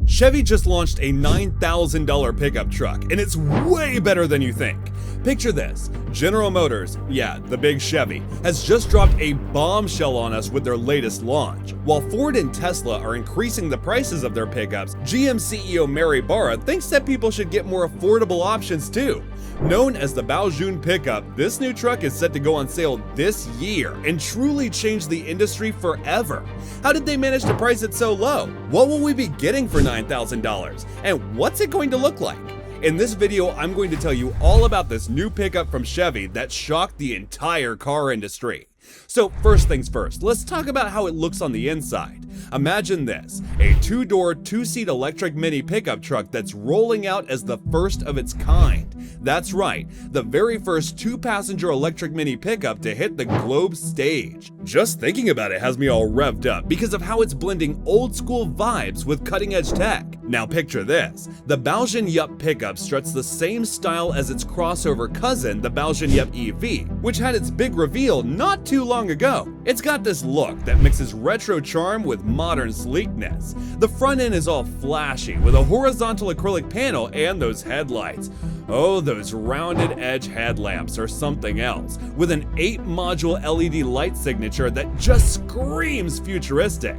Chevy just launched a $9,000 pickup truck, and it's way better than you think. Picture this: General Motors, yeah, the big Chevy, has just dropped a bombshell on us with their latest launch. While Ford and Tesla are increasing the prices of their pickups, GM CEO Mary Barra thinks that people should get more affordable options too. Known as the Baojun pickup, this new truck is set to go on sale this year and truly change the industry forever. How did they manage to price it so low? What will we be getting for $9,000? And what's it going to look like? In this video, I'm going to tell you all about this new pickup from Chevy that shocked the entire car industry. So first things first, let's talk about how it looks on the inside. Imagine this: a two-door, two-seat electric mini pickup truck that's rolling out as the first of its kind. That's right, the very first two-passenger electric mini pickup to hit the globe stage. Just thinking about it has me all revved up because of how it's blending old-school vibes with cutting-edge tech. Now picture this: the Baojun Yup pickup struts the same style as its crossover cousin, the Baojun Yup EV, which had its big reveal not too long ago. It's got this look that mixes retro charm with modern sleekness. The front end is all flashy with a horizontal acrylic panel and those headlights. Oh, those rounded edge headlamps are something else, with an 8-module LED light signature that just screams futuristic.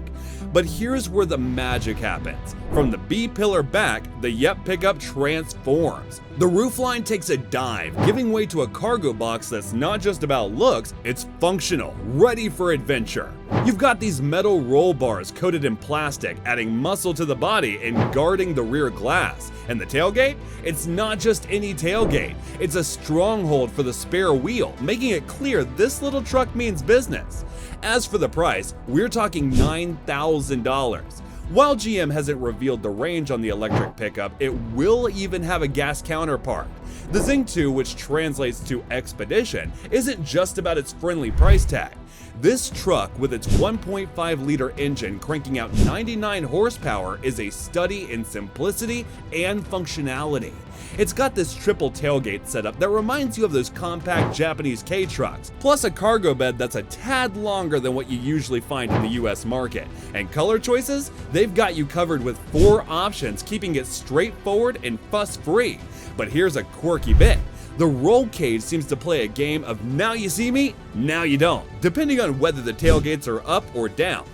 But here's where the magic happens. From the B-pillar back, the Yup pickup transforms. The roofline takes a dive, giving way to a cargo box that's not just about looks, it's functional, ready for adventure. You've got these metal roll bars coated in plastic, adding muscle to the body and guarding the rear glass. And the tailgate? It's not just any tailgate, it's a stronghold for the spare wheel, making it clear this little truck means business. As for the price, we're talking $9,000. While GM hasn't revealed the range on the electric pickup, it will even have a gas counterpart. The Zing 2, which translates to Expedition, isn't just about its friendly price tag. This truck, with its 1.5-liter engine cranking out 99 horsepower, is a study in simplicity and functionality. It's got this triple tailgate setup that reminds you of those compact Japanese K-trucks, plus a cargo bed that's a tad longer than what you usually find in the US market. And color choices? They've got you covered with 4 options, keeping it straightforward and fuss-free. But here's a quirky bit: the roll cage seems to play a game of now you see me, now you don't, depending on whether the tailgates are up or down.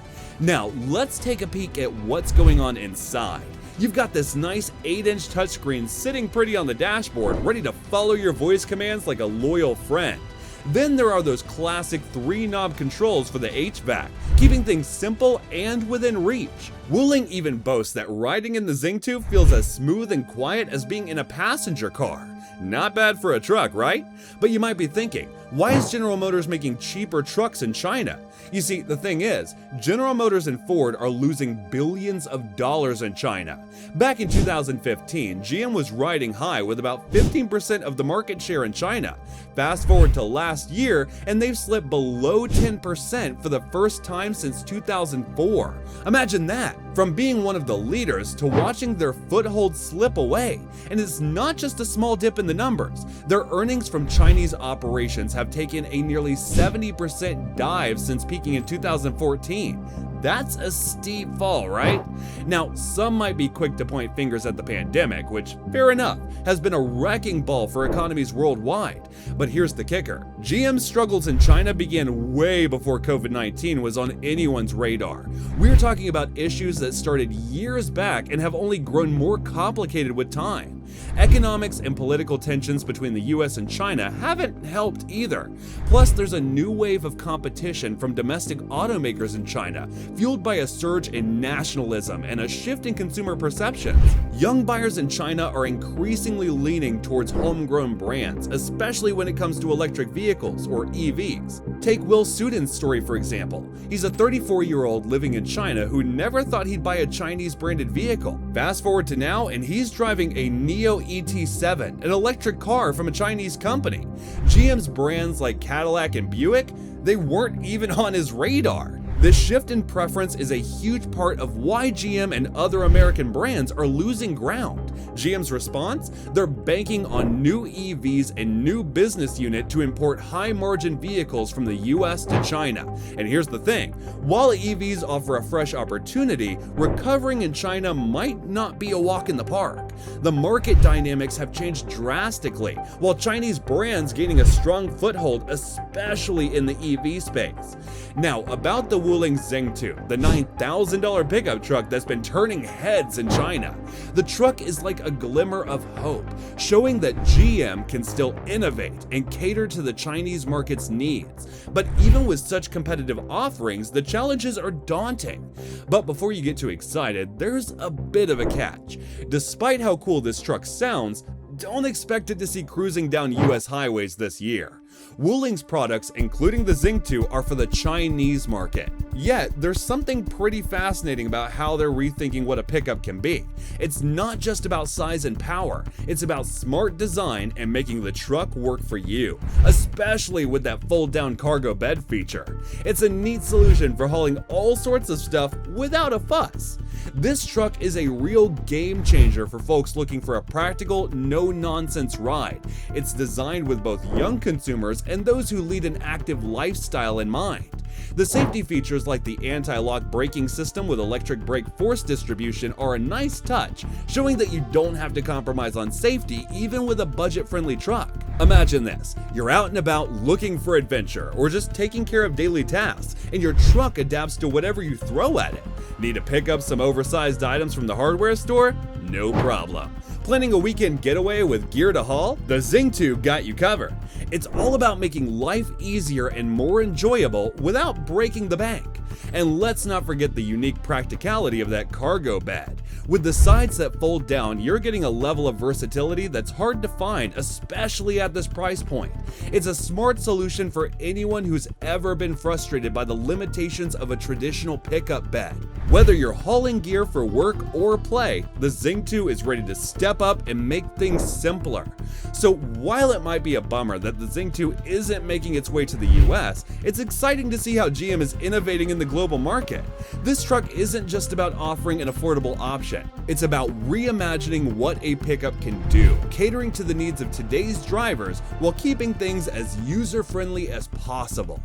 Now, let's take a peek at what's going on inside. You've got this nice 8-inch touchscreen sitting pretty on the dashboard, ready to follow your voice commands like a loyal friend. Then there are those classic 3-knob controls for the HVAC, keeping things simple and within reach. Wuling even boasts that riding in the Zing 2 feels as smooth and quiet as being in a passenger car. Not bad for a truck, right? But you might be thinking, why is General Motors making cheaper trucks in China? You see, the thing is, General Motors and Ford are losing billions of dollars in China. Back in 2015, GM was riding high with about 15% of the market share in China. Fast forward to last year, and they've slipped below 10% for the first time since 2004. Imagine that, from being one of the leaders to watching their foothold slip away. And it's not just a small dip in the numbers. Their earnings from Chinese operations have taken a nearly 70% dive since peaking in 2014. That's a steep fall, right? Now, some might be quick to point fingers at the pandemic, which, fair enough, has been a wrecking ball for economies worldwide. But here's the kicker: GM's struggles in China began way before COVID-19 was on anyone's radar. We're talking about issues that started years back and have only grown more complicated with time. Economics and political tensions between the US and China haven't helped either. Plus, there's a new wave of competition from domestic automakers in China, fueled by a surge in nationalism and a shift in consumer perceptions. Young buyers in China are increasingly leaning towards homegrown brands, especially when it comes to electric vehicles, or EVs. Take Will Sudan's story, for example. He's a 34-year-old living in China who never thought he'd buy a Chinese-branded vehicle. Fast forward to now, and he's driving a NIO ET7, an electric car from a Chinese company. GM's brands like Cadillac and Buick, they weren't even on his radar. This shift in preference is a huge part of why GM and other American brands are losing ground. GM's response? They're banking on new EVs and new business unit to import high-margin vehicles from the US to China. And here's the thing, while EVs offer a fresh opportunity, recovering in China might not be a walk in the park. The market dynamics have changed drastically, while Chinese brands gaining a strong foothold, especially in the EV space. Now, about the Wuling Zhengtu, the $9,000 pickup truck that's been turning heads in China. The truck is like a glimmer of hope, showing that GM can still innovate and cater to the Chinese market's needs. But even with such competitive offerings, the challenges are daunting. But before you get too excited, there's a bit of a catch. Despite how cool this truck sounds, don't expect it to see cruising down US highways this year. Wuling's products, including the Zhengtu, are for the Chinese market. Yet, there's something pretty fascinating about how they're rethinking what a pickup can be. It's not just about size and power, it's about smart design and making the truck work for you, especially with that fold-down cargo bed feature. It's a neat solution for hauling all sorts of stuff without a fuss. This truck is a real game changer for folks looking for a practical, no-nonsense ride. It's designed with both young consumers and those who lead an active lifestyle in mind. The safety features like the anti-lock braking system with electric brake force distribution are a nice touch, showing that you don't have to compromise on safety even with a budget-friendly truck. Imagine this, you're out and about looking for adventure or just taking care of daily tasks, and your truck adapts to whatever you throw at it. Need to pick up some oversized items from the hardware store? No problem. Planning a weekend getaway with gear to haul? The Zhengtu got you covered. It's all about making life easier and more enjoyable without breaking the bank. And let's not forget the unique practicality of that cargo bed. With the sides that fold down, you're getting a level of versatility that's hard to find, especially at this price point. It's a smart solution for anyone who's ever been frustrated by the limitations of a traditional pickup bed. Whether you're hauling gear for work or play, the Zhengtu is ready to step up and make things simpler. So while it might be a bummer that the Zhengtu isn't making its way to the US, it's exciting to see how GM is innovating in the global market. This truck isn't just about offering an affordable option. It's about reimagining what a pickup can do, catering to the needs of today's drivers while keeping things as user-friendly as possible.